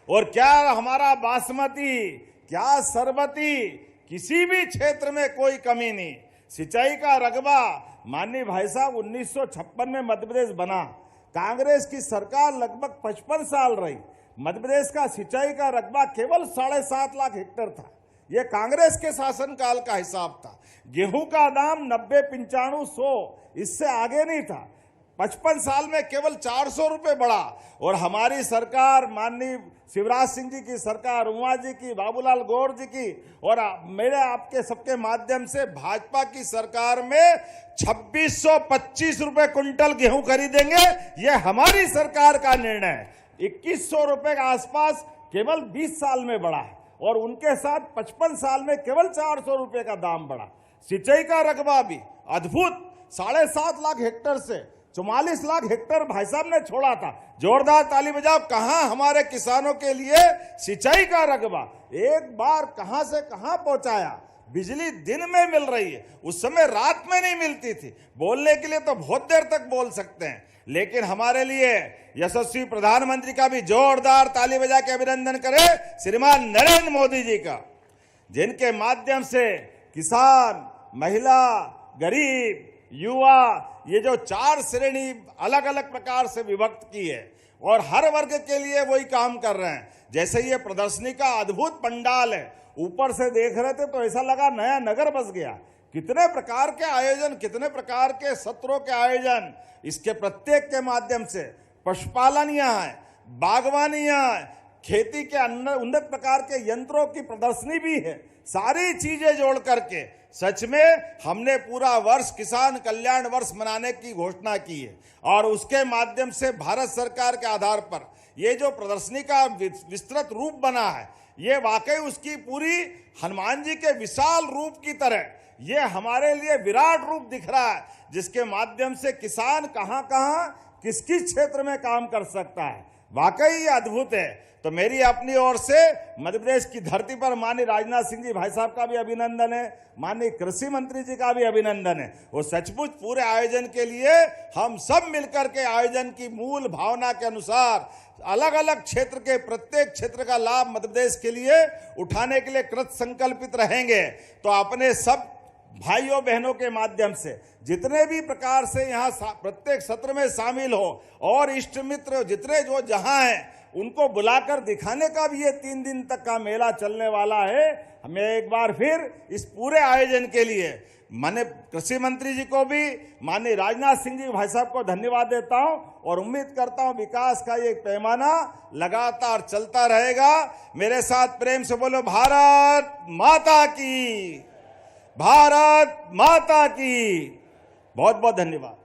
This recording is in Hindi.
और क्या हमारा बासमती, क्या सरबती, किसी भी क्षेत्र में कोई कमी नहीं। सिंचाई का रकबा, माननीय भाई साहब 1956 में मध्य प्रदेश बना, कांग्रेस की सरकार लगभग 55 साल रही। मध्य प्रदेश का सिंचाई का रकबा केवल 7.5 लाख हेक्टेयर था। यह कांग्रेस के शासनकाल का हिसाब था। गेहूं का दाम 90, 95, 100, इससे आगे नहीं था। 55 साल में केवल 400 रुपए बढ़ा। और हमारी सरकार, माननीय शिवराज सिंह जी की सरकार, उमा जी की, बाबूलाल गौर जी की और मेरे आपके सबके माध्यम से भाजपा की सरकार में 2625 रुपए क्विंटल गेहूं खरीदेंगे। यह हमारी सरकार का निर्णय है। 2100 रुपए के आसपास केवल 20 साल में बढ़ा है और उनके साथ 55 साल में केवल 400 रुपए का दाम बढ़ा। सिंचाई का रकबा भी अद्भुत, 7.5 लाख हेक्टेयर से 44 लाख हेक्टेयर भाई साहब ने छोड़ा था। जोरदार ताली बजाओ। कहां हमारे किसानों के लिए सिंचाई का रकबा एक बार कहां से कहां पहुंचाया। बिजली दिन में मिल रही है, उस समय रात में नहीं मिलती थी। बोलने के लिए तो बहुत देर तक बोल सकते हैं, लेकिन हमारे लिए यशस्वी प्रधानमंत्री का भी जोरदार ताली बजा के अभिनंदन करें, श्रीमान नरेंद्र मोदी जी का, जिनके माध्यम से किसान, महिला, गरीब, युवा, ये जो 4 श्रेणी अलग अलग प्रकार से विभक्त की है और हर वर्ग के लिए वही काम कर रहे हैं। जैसे ये प्रदर्शनी का अद्भुत पंडाल है, ऊपर से देख रहे थे तो ऐसा लगा नया नगर बस गया। कितने प्रकार के आयोजन, कितने प्रकार के सत्रों के आयोजन, इसके प्रत्येक के माध्यम से पशुपालन यहाँ है, बागवानी यहाँ है, खेती के उन्नत प्रकार के यंत्रों की प्रदर्शनी भी है। सारी चीजें जोड़ करके सच में हमने पूरा वर्ष किसान कल्याण वर्ष मनाने की घोषणा की है और उसके माध्यम से भारत सरकार के आधार पर ये जो प्रदर्शनी का विस्तृत रूप बना है, ये वाकई उसकी पूरी हनुमान जी के विशाल रूप की तरह ये हमारे लिए विराट रूप दिख रहा है, जिसके माध्यम से किसान कहां कहां किस किस क्षेत्र में काम कर सकता है। वाकई ये अद्भुत है। तो मेरी अपनी ओर से मध्य प्रदेश की धरती पर माननीय राजनाथ सिंह जी भाई साहब का भी अभिनंदन है, माननीय कृषि मंत्री जी का भी अभिनंदन है। वो सचमुच पूरे आयोजन के लिए हम सब मिलकर के आयोजन की मूल भावना के अनुसार अलग अलग क्षेत्र के प्रत्येक क्षेत्र का लाभ मध्य प्रदेश के लिए उठाने के लिए कृत संकल्पित रहेंगे। तो अपने सब भाइयों बहनों के माध्यम से जितने भी प्रकार से यहाँ प्रत्येक सत्र में शामिल हो और इष्ट मित्र जितने जो जहां हैं उनको बुलाकर दिखाने का भी ये 3 दिन तक का मेला चलने वाला है। हमें एक बार फिर इस पूरे आयोजन के लिए माननीय कृषि मंत्री जी को भी, माननीय राजनाथ सिंह जी भाई साहब को धन्यवाद देता हूं और उम्मीद करता हूं विकास का ये पैमाना लगातार चलता रहेगा। मेरे साथ प्रेम से बोलो भारत माता की, भारत माता की। बहुत बहुत धन्यवाद।